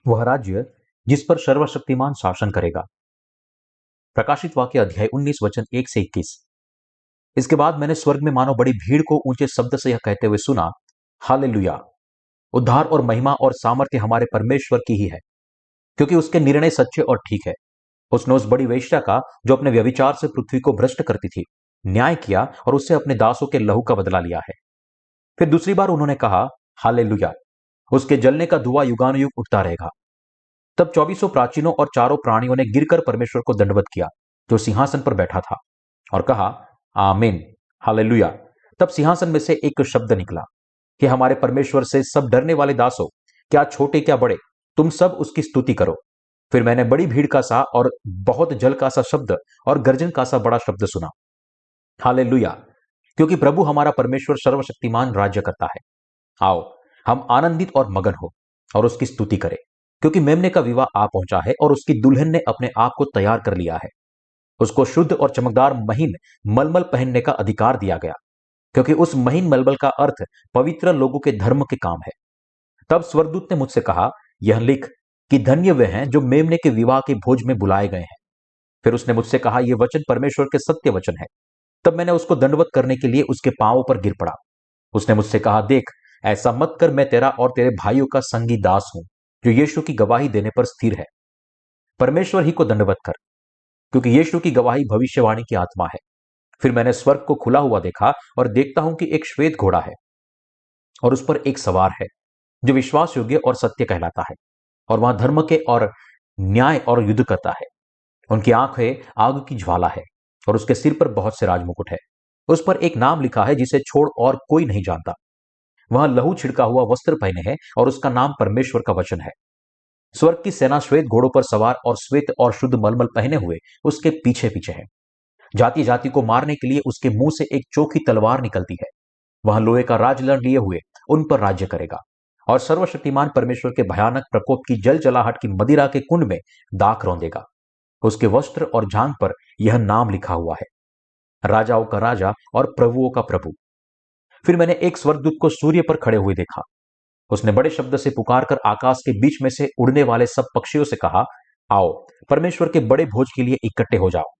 वह राज्य जिस पर सर्वशक्तिमान शासन करेगा। प्रकाशित वाक्य अध्याय 19 वचन 1 से 21। इसके बाद मैंने स्वर्ग में मानो बड़ी भीड़ को ऊंचे शब्द से यह कहते हुए सुना, हालेलुया, उद्धार और महिमा और सामर्थ्य हमारे परमेश्वर की ही है, क्योंकि उसके निर्णय सच्चे और ठीक है। उसने उस बड़ी वेश्या का, जो अपने व्यभिचार से पृथ्वी को भ्रष्ट करती थी, न्याय किया और उससे अपने दासों के लहू का बदला लिया है। फिर दूसरी बार उन्होंने कहा, हालेलुया, उसके जलने का धुआं युगानुयुग उठता रहेगा। तब 24 प्राचीनों और चारों प्राणियों ने गिरकर परमेश्वर को दंडवत किया, जो सिंहासन पर बैठा था, और कहा, आमीन, हालेलुया। तब सिंहासन में से एक शब्द निकला कि हमारे परमेश्वर से सब डरने वाले दासों, क्या छोटे क्या बड़े, तुम सब उसकी स्तुति करो। फिर मैंने बड़ी भीड़ का सा और बहुत जल का सा शब्द और गर्जन का सा बड़ा शब्द सुना, हालेलुया, क्योंकि प्रभु हमारा परमेश्वर सर्वशक्तिमान राज्य करता है। आओ, हम आनंदित और मगन हो और उसकी स्तुति करें, क्योंकि मेमने का विवाह आ पहुंचा है और उसकी दुल्हन ने अपने आप को तैयार कर लिया है। उसको शुद्ध और चमकदार महीन मलमल पहनने का अधिकार दिया गया, क्योंकि उस महीन मलमल का अर्थ पवित्र लोगों के धर्म के काम है। तब स्वर्गदूत ने मुझसे कहा, यह लिख कि धन्य वे हैं जो मेमने के विवाह के भोज में बुलाए गए हैं। फिर उसने मुझसे कहा, यह वचन परमेश्वर के सत्य वचन है। तब मैंने उसको दंडवत करने के लिए उसके पांवों पर गिर पड़ा। उसने मुझसे कहा, देख, ऐसा मत कर, मैं तेरा और तेरे भाइयों का संगी दास हूं, जो यीशु की गवाही देने पर स्थिर है। परमेश्वर ही को दंडवत कर, क्योंकि यीशु की गवाही भविष्यवाणी की आत्मा है। फिर मैंने स्वर्ग को खुला हुआ देखा, और देखता हूं कि एक श्वेत घोड़ा है, और उस पर एक सवार है, जो विश्वास योग्य और सत्य कहलाता है, और वहां धर्म के और न्याय और युद्ध करता है। उनकी आंखें आग की ज्वाला है, और उसके सिर पर बहुत से राजमुकुट है। उस पर एक नाम लिखा है जिसे छोड़ और कोई नहीं जानता। वह लहू छिड़का हुआ वस्त्र पहने है, और उसका नाम परमेश्वर का वचन है। स्वर्ग की सेना श्वेत घोड़ों पर सवार और श्वेत और शुद्ध मलमल पहने हुए उसके पीछे पीछे है। जाति जाति को मारने के लिए उसके मुंह से एक चोखी तलवार निकलती है। वह लोहे का राजदंड लिए हुए उन पर राज्य करेगा, और सर्वशक्तिमान परमेश्वर के भयानक प्रकोप की जल जलाहट की मदिरा के कुंड में दाख रौंदेगा। उसके वस्त्र और जांघ पर यह नाम लिखा हुआ है, राजाओं का राजा और प्रभुओं का प्रभु। फिर मैंने एक स्वर्गदूत को सूर्य पर खड़े हुए देखा। उसने बड़े शब्द से पुकारकर आकाश के बीच में से उड़ने वाले सब पक्षियों से कहा, आओ, परमेश्वर के बड़े भोज के लिए इकट्ठे हो जाओ,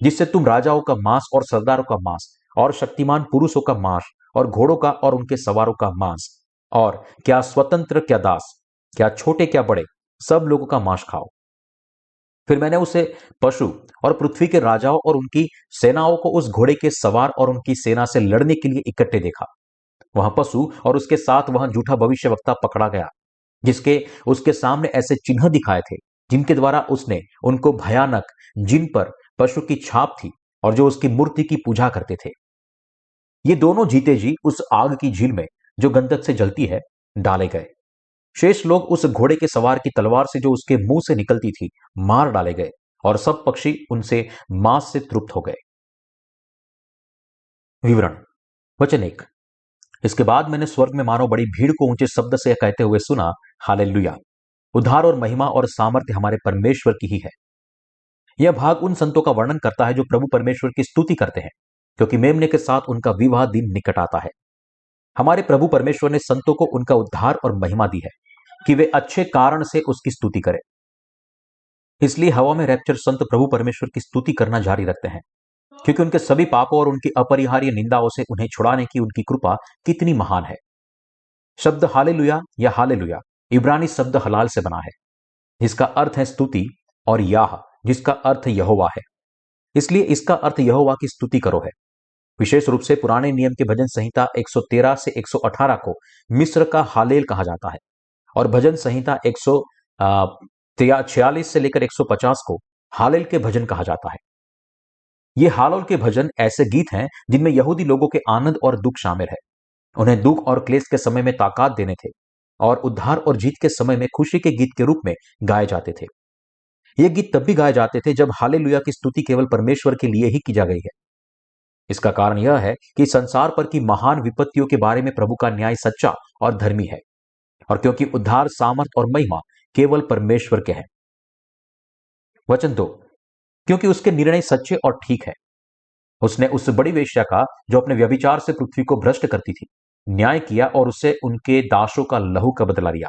जिससे तुम राजाओं का मांस और सरदारों का मांस और शक्तिमान पुरुषों का मांस और घोड़ों का और उनके सवारों का मांस, और क्या स्वतंत्र क्या दास, क्या छोटे क्या बड़े, सब लोगों का मांस खाओ। फिर मैंने उसे पशु और पृथ्वी के राजाओं और उनकी सेनाओं को उस घोड़े के सवार और उनकी सेना से लड़ने के लिए इकट्ठे देखा। वहां पशु और उसके साथ वहां झूठा भविष्यवक्ता पकड़ा गया, जिसके उसके सामने ऐसे चिन्ह दिखाए थे, जिनके द्वारा उसने उनको भयानक, जिन पर पशु की छाप थी और जो उसकी मूर्ति की पूजा करते थे, ये दोनों जीते जी उस आग की झील में, जो गंधक से जलती है, डाले गए। शेष लोग उस घोड़े के सवार की तलवार से, जो उसके मुंह से निकलती थी, मार डाले गए, और सब पक्षी उनसे मांस से तृप्त हो गए। विवरण। वचन 1। इसके बाद मैंने स्वर्ग में मानो बड़ी भीड़ को ऊंचे शब्द से कहते हुए सुना, हालेलुया, उद्धार और महिमा और सामर्थ्य हमारे परमेश्वर की ही है। यह भाग उन संतों का वर्णन करता है जो प्रभु परमेश्वर की स्तुति करते हैं, क्योंकि मेमने के साथ उनका विवाह दिन निकट आता है। हमारे प्रभु परमेश्वर ने संतों को उनका उद्धार और महिमा दी है, कि वे अच्छे कारण से उसकी स्तुति करें। इसलिए हवा में रैप्चर संत प्रभु परमेश्वर की स्तुति करना जारी रखते हैं, क्योंकि उनके सभी पापों और उनकी अपरिहार्य निंदाओं से उन्हें छुड़ाने की उनकी कृपा कितनी महान है। शब्द हालेलुया या हालेलुया इब्रानी शब्द हलाल से बना है, जिसका अर्थ है स्तुति, और याह, जिसका अर्थ यहोवा है। इसलिए इसका अर्थ यहोवा की स्तुति करो है। विशेष रूप से पुराने नियम के भजन संहिता 113 से 118 को मिस्र का हालेल कहा जाता है, और भजन संहिता 146 से लेकर 150 को हालेल के भजन कहा जाता है। ये हालेल के भजन ऐसे गीत हैं जिनमें यहूदी लोगों के आनंद और दुख शामिल है। उन्हें दुख और क्लेश के समय में ताकात देने थे, और उद्धार और जीत के समय में खुशी के गीत के रूप में गाए जाते थे। ये गीत तब भी गाए जाते थे जब हालेलुया की स्तुति केवल परमेश्वर के लिए ही की जा गई है। इसका कारण यह है कि संसार पर की महान विपत्तियों के बारे में प्रभु का न्याय सच्चा और धर्मी है, और क्योंकि उद्धार, सामर्थ और महिमा केवल परमेश्वर के हैं। वचन 2। क्योंकि उसके निर्णय सच्चे और ठीक है। उसने उस बड़ी वेश्या का, जो अपने व्यभिचार से पृथ्वी को भ्रष्ट करती थी, न्याय किया और उससे उनके दासों का लहू का बदला लिया।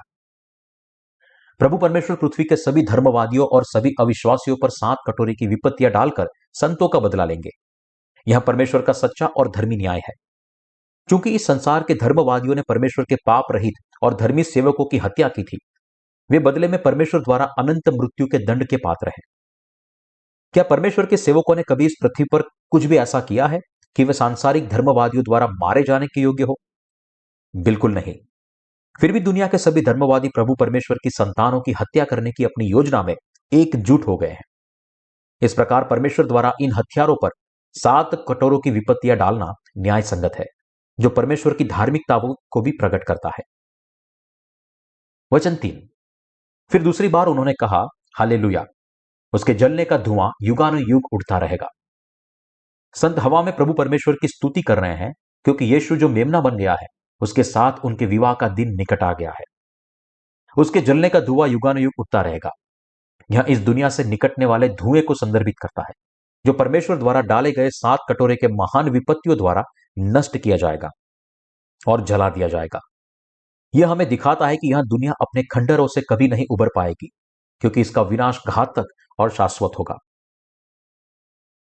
प्रभु परमेश्वर पृथ्वी के सभी धर्मवादियों और सभी अविश्वासियों पर 7 कटोरे की विपत्तियां डालकर संतों का बदला लेंगे। यह परमेश्वर का सच्चा और धर्मी न्याय है। क्योंकि इस संसार के धर्मवादियों ने परमेश्वर के पाप रहित और धर्मी सेवकों की हत्या की थी, वे बदले में परमेश्वर द्वारा अनंत मृत्यु के दंड के पात्र हैं। क्या परमेश्वर के सेवकों ने कभी इस पृथ्वी पर कुछ भी ऐसा किया है कि वे सांसारिक धर्मवादियों द्वारा मारे जाने के योग्य हो? बिल्कुल नहीं। फिर भी दुनिया के सभी धर्मवादी प्रभु परमेश्वर की संतानों की हत्या करने की अपनी योजना में एकजुट हो गए हैं। इस प्रकार परमेश्वर द्वारा इन हथियारों पर 7 कटोरों की विपत्तियां डालना न्याय संगत है, जो परमेश्वर की धार्मिकता को भी प्रकट करता है। वचन 3। फिर दूसरी बार उन्होंने कहा, हालेलुया, उसके जलने का धुआं युगानुयुग उठता रहेगा। संत हवा में प्रभु परमेश्वर की स्तुति कर रहे हैं, क्योंकि यीशु जो मेमना बन गया है, उसके साथ उनके विवाह का दिन निकट आ गया है। उसके जलने का धुआं युगानुयुग उठता रहेगा। यह इस दुनिया से निकटने वाले धुएं को संदर्भित करता है, जो परमेश्वर द्वारा डाले गए 7 कटोरे के महान विपत्तियों द्वारा नष्ट किया जाएगा और जला दिया जाएगा। यह हमें दिखाता है कि यह दुनिया अपने खंडहरों से कभी नहीं उबर पाएगी, क्योंकि इसका विनाश घातक और शाश्वत होगा।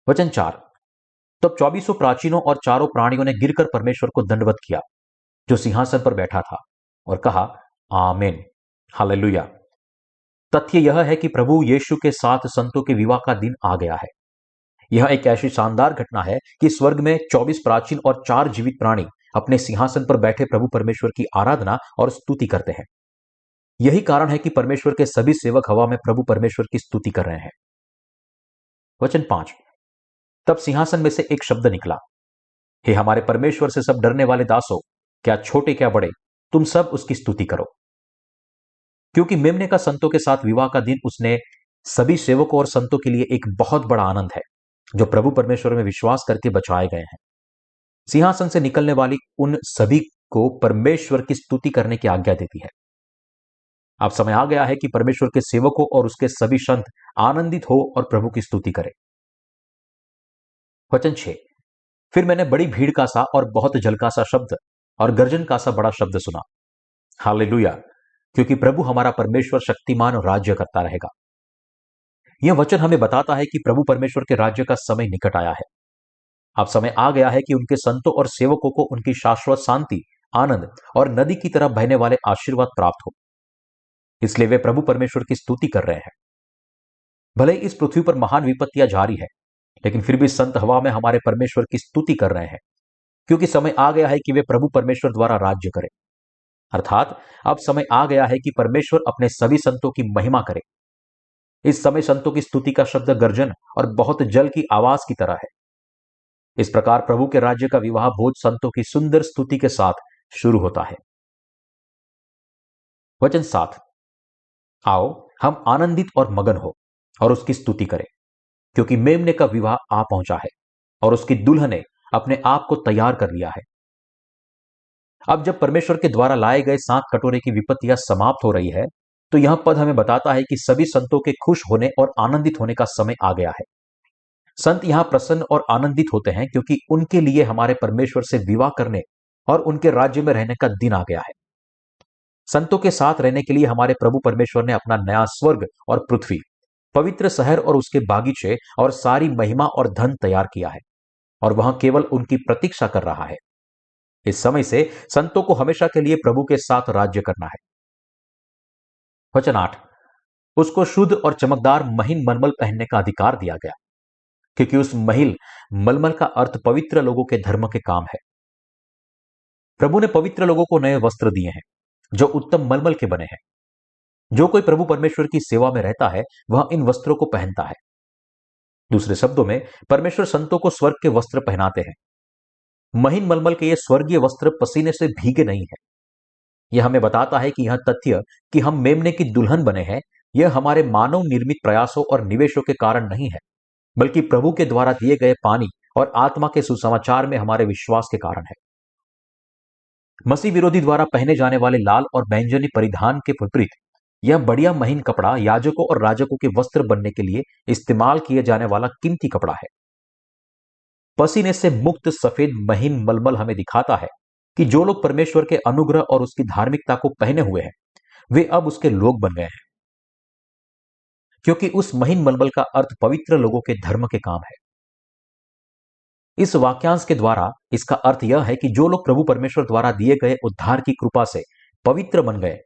वचन 4। तब 24 प्राचीनों और चारों प्राणियों ने गिरकर परमेश्वर को दंडवत किया, जो सिंहासन पर बैठा था, और कहा, आमीन, हालेलुया। तथ्य यह है कि प्रभु यीशु के साथ संतों के विवाह का दिन आ गया है। यह एक ऐसी शानदार घटना है कि स्वर्ग में 24 प्राचीन और 4 जीवित प्राणी अपने सिंहासन पर बैठे प्रभु परमेश्वर की आराधना और स्तुति करते हैं। यही कारण है कि परमेश्वर के सभी सेवक हवा में प्रभु परमेश्वर की स्तुति कर रहे हैं। वचन 5। तब सिंहासन में से एक शब्द निकला, हे हमारे परमेश्वर से सब डरने वाले दासों, क्या छोटे क्या बड़े, तुम सब उसकी स्तुति करो। क्योंकि मेमने का संतों के साथ विवाह का दिन उसने सभी सेवकों और संतों के लिए एक बहुत बड़ा आनंद है, जो प्रभु परमेश्वर में विश्वास करके बचाए गए हैं। सिंहासन से निकलने वाली उन सभी को परमेश्वर की स्तुति करने की आज्ञा देती है। अब समय आ गया है कि परमेश्वर के सेवकों और उसके सभी संत आनंदित हो और प्रभु की स्तुति करें। वचन 6। फिर मैंने बड़ी भीड़ का सा और बहुत जल का सा शब्द और गर्जन का सा बड़ा शब्द सुना, हालेलुया, क्योंकि प्रभु हमारा परमेश्वर शक्तिमान और राज्य करता रहेगा। यह वचन हमें बताता है कि प्रभु परमेश्वर के राज्य का समय निकट आया है। अब समय आ गया है कि उनके संतों और सेवकों को उनकी शाश्वत शांति, आनंद और नदी की तरह बहने वाले आशीर्वाद प्राप्त हो। इसलिए वे प्रभु परमेश्वर की स्तुति कर रहे हैं। भले इस पृथ्वी पर महान विपत्तियां जारी है, लेकिन फिर भी संत हवा में हमारे परमेश्वर की स्तुति कर रहे हैं, क्योंकि समय आ गया है कि वे प्रभु परमेश्वर द्वारा राज्य करें। अर्थात अब समय आ गया है कि परमेश्वर अपने सभी संतों की महिमा करे। इस समय संतों की स्तुति का शब्द गर्जन और बहुत जल की आवाज की तरह है। इस प्रकार प्रभु के राज्य का विवाह भोज संतों की सुंदर स्तुति के साथ शुरू होता है। वचन 7। आओ हम आनंदित और मगन हो और उसकी स्तुति करें, क्योंकि मेमने का विवाह आ पहुंचा है और उसकी दुल्हन ने अपने आप को तैयार कर लिया है। अब जब परमेश्वर के द्वारा लाए गए 7 कटोरे की विपत्तियां समाप्त हो रही है, तो यह पद हमें बताता है कि सभी संतों के खुश होने और आनंदित होने का समय आ गया है। संत यहां प्रसन्न और आनंदित होते हैं, क्योंकि उनके लिए हमारे परमेश्वर से विवाह करने और उनके राज्य में रहने का दिन आ गया है। संतों के साथ रहने के लिए हमारे प्रभु परमेश्वर ने अपना नया स्वर्ग और पृथ्वी, पवित्र शहर और उसके बागीचे और सारी महिमा और धन तैयार किया है, और वहां केवल उनकी प्रतीक्षा कर रहा है। इस समय से संतों को हमेशा के लिए प्रभु के साथ राज्य करना है। वचन 8। उसको शुद्ध और चमकदार महीन मलमल पहनने का अधिकार दिया गया, क्योंकि उस महिल मलमल का अर्थ पवित्र लोगों के धर्म के काम है। प्रभु ने पवित्र लोगों को नए वस्त्र दिए हैं, जो उत्तम मलमल के बने हैं। जो कोई प्रभु परमेश्वर की सेवा में रहता है, वह इन वस्त्रों को पहनता है। दूसरे शब्दों में, परमेश्वर संतों को स्वर्ग के वस्त्र पहनाते हैं। महीन मलमल के ये स्वर्गीय वस्त्र पसीने से भीगे नहीं है। यह हमें बताता है कि यह तथ्य कि हम मेमने की दुल्हन बने हैं, यह हमारे मानव निर्मित प्रयासों और निवेशों के कारण नहीं है, बल्कि प्रभु के द्वारा दिए गए पानी और आत्मा के सुसमाचार में हमारे विश्वास के कारण है। मसीह विरोधी द्वारा पहने जाने वाले लाल और बैंगनी परिधान के विपरीत यह बढ़िया महीन कपड़ा याजकों और राजकों के वस्त्र बनने के लिए इस्तेमाल किए जाने वाला कीमती कपड़ा है। पसीने से मुक्त सफेद महीन मलमल हमें दिखाता है कि जो लोग परमेश्वर के अनुग्रह और उसकी धार्मिकता को पहने हुए हैं, वे अब उसके लोग बन गए हैं। क्योंकि उस महीन मलमल का अर्थ पवित्र लोगों के धर्म के काम है। इस वाक्यांश के द्वारा इसका अर्थ यह है कि जो लोग प्रभु परमेश्वर द्वारा दिए गए उद्धार की कृपा से पवित्र बन गए,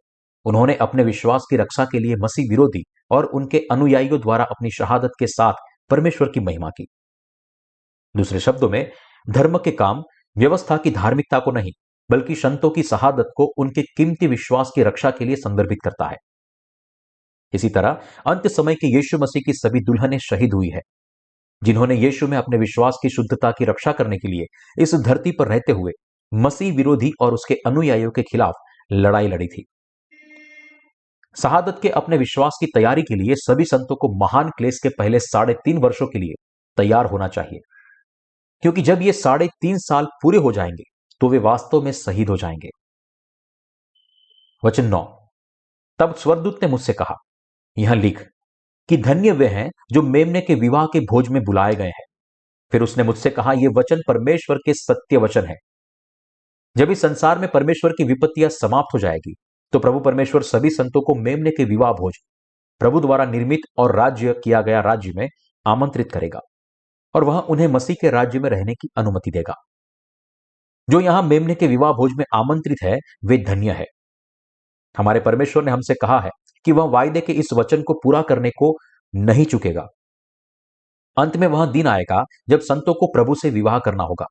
उन्होंने अपने विश्वास की रक्षा के लिए मसीह विरोधी और उनके अनुयायियों द्वारा अपनी शहादत के साथ परमेश्वर की महिमा की। दूसरे शब्दों में, धर्म के काम व्यवस्था की धार्मिकता को नहीं, बल्कि संतों की शहादत को उनके कीमती विश्वास की रक्षा के लिए संदर्भित करता है। इसी तरह अंत समय के यीशु मसीह की सभी दुल्हनें शहीद हुई है, जिन्होंने यीशु में अपने विश्वास की शुद्धता की रक्षा करने के लिए इस धरती पर रहते हुए मसीह विरोधी और उसके अनुयायियों के खिलाफ लड़ाई लड़ी थी। शहादत के अपने विश्वास की तैयारी के लिए सभी संतों को महान क्लेश के पहले 3.5 वर्षों के लिए तैयार होना चाहिए, क्योंकि जब ये 3.5 साल पूरे हो जाएंगे तो वे वास्तव में शहीद हो जाएंगे। वचन 9, तब स्वर्गदूत ने मुझसे कहा, यहां लिख कि धन्य वे हैं जो मेमने के विवाह के भोज में बुलाए गए हैं। फिर उसने मुझसे कहा, यह वचन परमेश्वर के सत्य वचन है। जब इस संसार में परमेश्वर की विपत्तियां समाप्त हो जाएगी, तो प्रभु परमेश्वर सभी संतों को मेमने के विवाह भोज, प्रभु द्वारा निर्मित और राज्य किया गया राज्य में आमंत्रित करेगा, और वह उन्हें मसीह के राज्य में रहने की अनुमति देगा। जो यहां मेमने के विवाह भोज में आमंत्रित है, वे धन्य है। हमारे परमेश्वर ने हमसे कहा है कि वह वायदे के इस वचन को पूरा करने को नहीं चुकेगा। अंत में वह दिन आएगा जब संतों को प्रभु से विवाह करना होगा।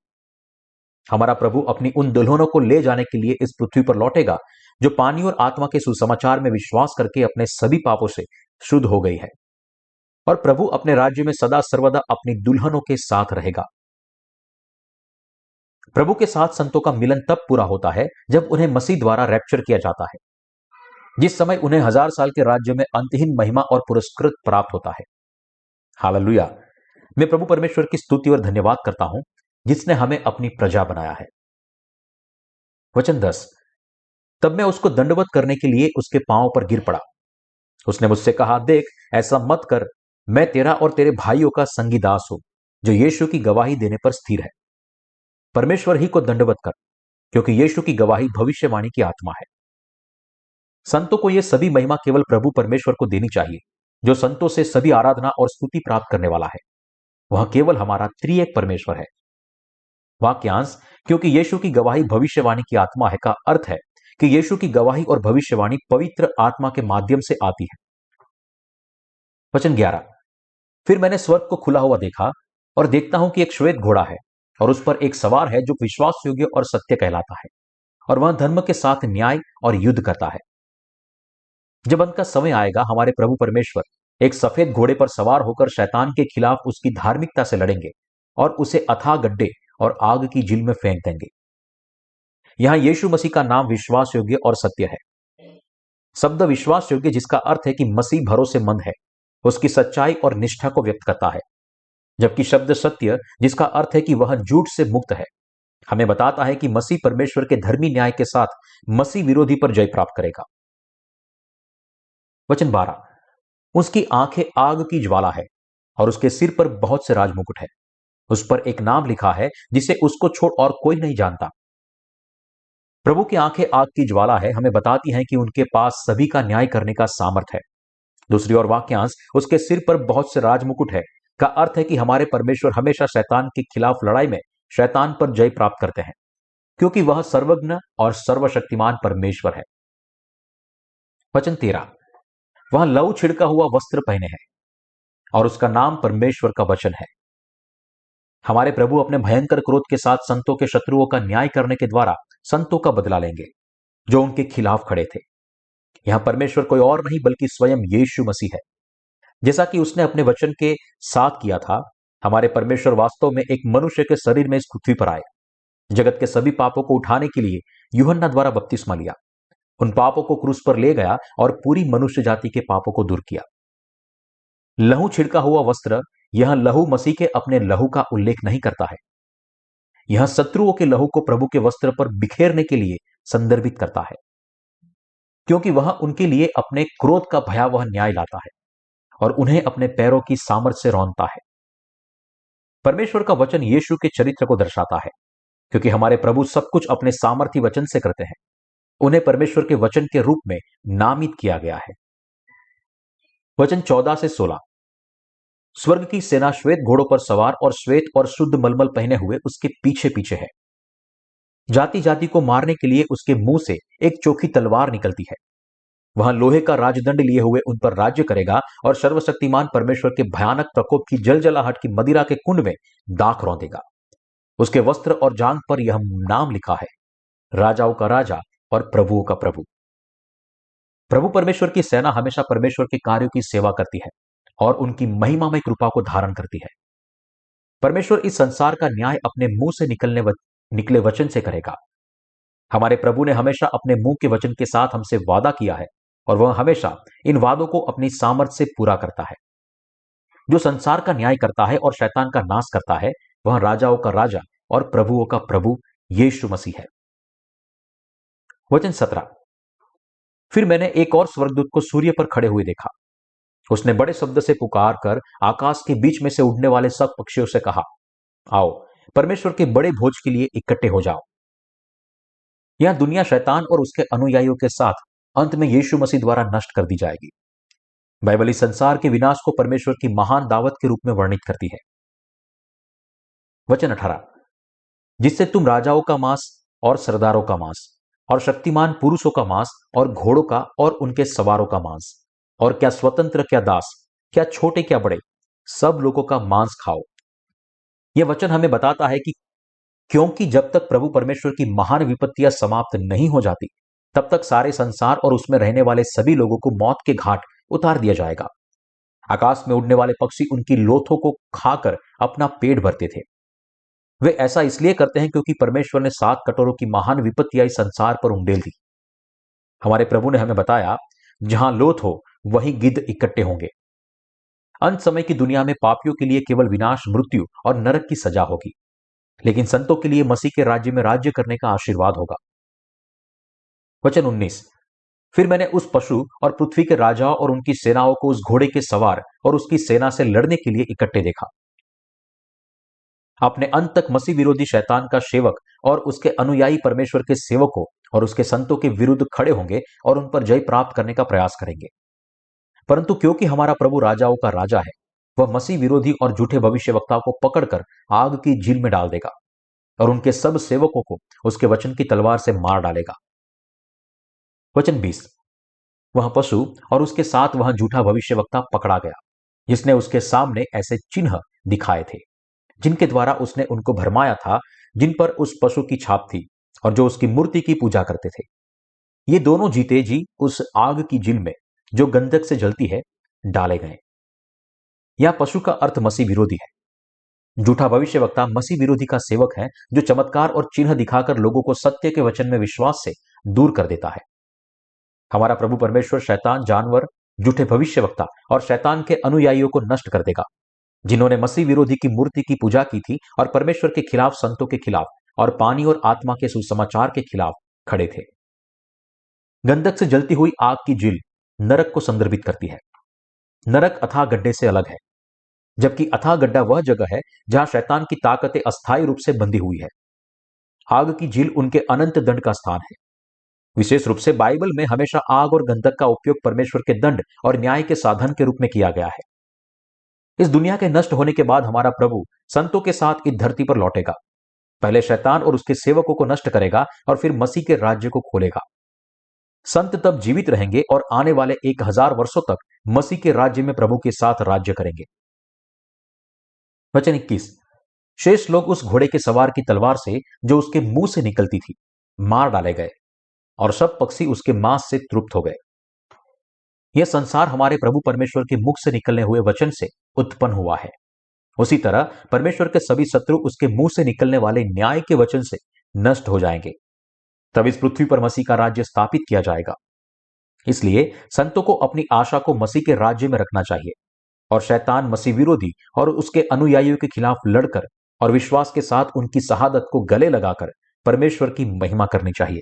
हमारा प्रभु अपनी उन दुल्हनों को ले जाने के लिए इस पृथ्वी पर लौटेगा जो पानी और आत्मा के सुसमाचार में विश्वास करके अपने सभी पापों से शुद्ध हो गई है, और प्रभु अपने राज्य में सदा सर्वदा अपनी दुल्हनों के साथ रहेगा। प्रभु के साथ संतों का मिलन तब पूरा होता है जब उन्हें मसीह द्वारा रैप्चर किया जाता है, जिस समय उन्हें 1000 साल के राज्य में अंतहीन महिमा और पुरस्कृत प्राप्त होता है। हालेलुया। मैं प्रभु परमेश्वर की स्तुति और धन्यवाद करता हूं, जिसने हमें अपनी प्रजा बनाया है। वचन 10, तब मैं उसको दंडवत करने के लिए उसके पांव पर गिर पड़ा। उसने मुझसे कहा, देख, ऐसा मत कर। मैं तेरा और तेरे भाइयों का संगी दास हूं, जो यीशु की गवाही देने पर स्थिर है। परमेश्वर ही को दंडवत कर, क्योंकि यीशु की गवाही भविष्यवाणी की आत्मा है। संतों को यह सभी महिमा केवल प्रभु परमेश्वर को देनी चाहिए, जो संतों से सभी आराधना और स्तुति प्राप्त करने वाला है। वह केवल हमारा त्रिएक परमेश्वर है। वाक्यांश, क्योंकि यीशु की गवाही भविष्यवाणी की आत्मा है, का अर्थ है कि यीशु की गवाही और भविष्यवाणी पवित्र आत्मा के माध्यम से आती है। वचन 11, फिर मैंने स्वर्ग को खुला हुआ देखा, और देखता हूं कि एक श्वेत घोड़ा है, और उस पर एक सवार है जो विश्वास योग्य और सत्य कहलाता है, और वह धर्म के साथ न्याय और युद्ध करता है। जब अंत का समय आएगा, हमारे प्रभु परमेश्वर एक सफेद घोड़े पर सवार होकर शैतान के खिलाफ उसकी धार्मिकता से लड़ेंगे और उसे अथाह गड्ढे और आग की झील में फेंक देंगे। यहां यीशु मसीह का नाम विश्वास योग्य और सत्य है। शब्द विश्वास योग्य, जिसका अर्थ है कि मसीह भरोसेमंद है, उसकी सच्चाई और निष्ठा को व्यक्त करता है, जबकि शब्द सत्य, जिसका अर्थ है कि वह झूठ से मुक्त है, हमें बताता है कि मसीह परमेश्वर के धर्मी न्याय के साथ मसीह विरोधी पर जय प्राप्त करेगा। वचन 12, उसकी आंखें आग की ज्वाला है, और उसके सिर पर बहुत से राजमुकुट है। उस पर एक नाम लिखा है जिसे उसको छोड़ और कोई नहीं जानता। प्रभु की आंखें आग की ज्वाला है हमें बताती हैं कि उनके पास सभी का न्याय करने का सामर्थ है। दूसरी ओर वाक्यांश, उसके सिर पर बहुत से राजमुकुट है, का अर्थ है कि हमारे परमेश्वर हमेशा शैतान के खिलाफ लड़ाई में शैतान पर जय प्राप्त करते हैं, क्योंकि वह सर्वज्ञ और सर्वशक्तिमान परमेश्वर है। वचन 13, वह लहू छिड़का हुआ वस्त्र पहने है, और उसका नाम परमेश्वर का वचन है। हमारे प्रभु अपने भयंकर क्रोध के साथ संतों के शत्रुओं का न्याय करने के द्वारा संतों का बदला लेंगे, जो उनके खिलाफ खड़े थे। यहां परमेश्वर कोई और नहीं बल्कि स्वयं यीशु मसीह है। जैसा कि उसने अपने वचन के साथ किया था, हमारे परमेश्वर वास्तव में एक मनुष्य के शरीर में इस पृथ्वी पर आए, जगत के सभी पापों को उठाने के लिए यूहन्ना द्वारा बपतिस्मा लिया, उन पापों को क्रूस पर ले गया और पूरी मनुष्य जाति के पापों को दूर किया। लहू छिड़का हुआ वस्त्र, यह लहू मसीह के अपने लहू का उल्लेख नहीं करता है। यह शत्रुओं के लहू को प्रभु के वस्त्र पर बिखेरने के लिए संदर्भित करता है, क्योंकि वह उनके लिए अपने क्रोध का भयावह न्याय लाता है और उन्हें अपने पैरों की सामर्थ्य से रौंदता है। परमेश्वर का वचन यीशु के चरित्र को दर्शाता है, क्योंकि हमारे प्रभु सब कुछ अपने सामर्थी वचन से करते हैं। उन्हें परमेश्वर के वचन के रूप में नामित किया गया है। वचन 14 से 16। स्वर्ग की सेना श्वेत घोड़ों पर सवार और श्वेत और शुद्ध मलमल पहने हुए उसके पीछे पीछे है। जाति जाति को मारने के लिए उसके मुंह से एक चोखी तलवार निकलती है। वहां लोहे का राजदंड लिए हुए उन पर राज्य करेगा और सर्वशक्तिमान परमेश्वर के भयानक प्रकोप की जलजलाहट की मदिरा के कुंड में दाख रौंदेगा। उसके वस्त्र और जांघ पर यह नाम लिखा है, राजाओं का राजा और प्रभुओं का प्रभु। प्रभु परमेश्वर की सेना हमेशा परमेश्वर के कार्यों की सेवा करती है और उनकी महिमामय कृपा को धारण करती है। परमेश्वर इस संसार का न्याय अपने मुंह से निकले वचन से करेगा। हमारे प्रभु ने हमेशा अपने मुंह के वचन के साथ हमसे वादा किया है और वह हमेशा इन वादों को अपनी सामर्थ से पूरा करता है। जो संसार का न्याय करता है और शैतान का नाश करता है, वह राजाओं का राजा और प्रभुओं का प्रभु यीशु मसीह है। वचन 17। फिर मैंने एक और स्वर्गदूत को सूर्य पर खड़े हुए देखा। उसने बड़े शब्द से पुकार कर आकाश के बीच में से उड़ने वाले सब पक्षियों से कहा, आओ परमेश्वर के बड़े भोज के लिए इकट्ठे हो जाओ। यह दुनिया शैतान और उसके अनुयायियों के साथ अंत में यीशु मसीह द्वारा नष्ट कर दी जाएगी। बाइबल इस संसार के विनाश को परमेश्वर की महान दावत के रूप में वर्णित करती है। वचन 18। जिससे तुम राजाओं का मांस और सरदारों का मांस और शक्तिमान पुरुषों का मांस और घोड़ों का और उनके सवारों का मांस और क्या स्वतंत्र क्या दास, क्या छोटे क्या बड़े, सब लोगों का मांस खाओ। यह वचन हमें बताता है कि क्योंकि जब तक प्रभु परमेश्वर की महान विपत्तियां समाप्त नहीं हो जाती, तब तक सारे संसार और उसमें रहने वाले सभी लोगों को मौत के घाट उतार दिया जाएगा। आकाश में उड़ने वाले पक्षी उनकी लोथों को खाकर अपना पेट भरते थे। वे ऐसा इसलिए करते हैं क्योंकि परमेश्वर ने 7 कटोरों की महान विपत्तियां इस संसार पर उंडेल दी। हमारे प्रभु ने हमें बताया, जहां लोथ हो वहीं गिद्ध इकट्ठे होंगे। अंत समय की दुनिया में पापियों के लिए केवल विनाश, मृत्यु और नरक की सजा होगी, लेकिन संतों के लिए मसीह के राज्य में राज्य करने का आशीर्वाद होगा। वचन 19। फिर मैंने उस पशु और पृथ्वी के राजाओं और उनकी सेनाओं को उस घोड़े के सवार और उसकी सेना से लड़ने के लिए इकट्ठे देखा। अपने अंत तक मसीह विरोधी शैतान का सेवक और उसके अनुयायी परमेश्वर के सेवकों और उसके संतों के विरुद्ध खड़े होंगे और उन पर जय प्राप्त करने का प्रयास करेंगे। परंतु क्योंकि हमारा प्रभु राजाओं का राजा है, वह मसीह विरोधी और झूठे भविष्यवक्ताओं को पकड़कर आग की झील में डाल देगा और उनके सब सेवकों को उसके वचन की तलवार से मार डालेगा। वचन 20। वह पशु और उसके साथ वह झूठा भविष्यवक्ता पकड़ा गया, जिसने उसके सामने ऐसे चिन्ह दिखाए थे जिनके द्वारा उसने उनको भरमाया था, जिन पर उस पशु की छाप थी और जो उसकी मूर्ति की पूजा करते थे। ये दोनों जीते जी उस आग की झील में जो गंधक से जलती है डाले गए। यह पशु का अर्थ मसीह विरोधी है। झूठा भविष्यवक्ता मसीह विरोधी का सेवक है, जो चमत्कार और चिन्ह दिखाकर लोगों को सत्य के वचन में विश्वास से दूर कर देता है। हमारा प्रभु परमेश्वर शैतान, जानवर, झूठे भविष्यवक्ता और शैतान के अनुयायियों को नष्ट कर देगा, जिन्होंने मसीह विरोधी की मूर्ति की पूजा की थी और परमेश्वर के खिलाफ, संतों के खिलाफ और पानी और आत्मा के सुसमाचार के खिलाफ खड़े थे। गंधक से जलती हुई आग की झील नरक को संदर्भित करती है। नरक अथाह गड्ढे से अलग है, जबकि अथाह गड्ढा वह जगह है जहां शैतान की ताकतें अस्थायी रूप से बंधी हुई है। आग की झील उनके अनंत दंड का स्थान है। विशेष रूप से बाइबल में हमेशा आग और गंधक का उपयोग परमेश्वर के दंड और न्याय के साधन के रूप में किया गया है। इस दुनिया के नष्ट होने के बाद हमारा प्रभु संतों के साथ इस धरती पर लौटेगा। पहले शैतान और उसके सेवकों को नष्ट करेगा और फिर मसीह के राज्य को खोलेगा। संत तब जीवित रहेंगे और आने वाले 1000 वर्षों तक मसीह के राज्य में प्रभु के साथ राज्य करेंगे। वचन 21। शेष लोग उस घोड़े के सवार की तलवार से जो उसके मुंह से निकलती थी मार डाले गए और सब पक्षी उसके मांस से तृप्त हो गए। यह संसार हमारे प्रभु परमेश्वर के मुख से निकलने हुए वचन से उत्पन्न हुआ है। उसी तरह परमेश्वर के सभी शत्रु उसके मुंह से निकलने वाले न्याय के वचन से नष्ट हो जाएंगे। तब इस पृथ्वी पर मसीह का राज्य स्थापित किया जाएगा। इसलिए संतों को अपनी आशा को मसीह के राज्य में रखना चाहिए और शैतान, मसीह विरोधी और उसके अनुयायियों के खिलाफ लड़कर और विश्वास के साथ उनकी शहादत को गले लगाकर परमेश्वर की महिमा करनी चाहिए।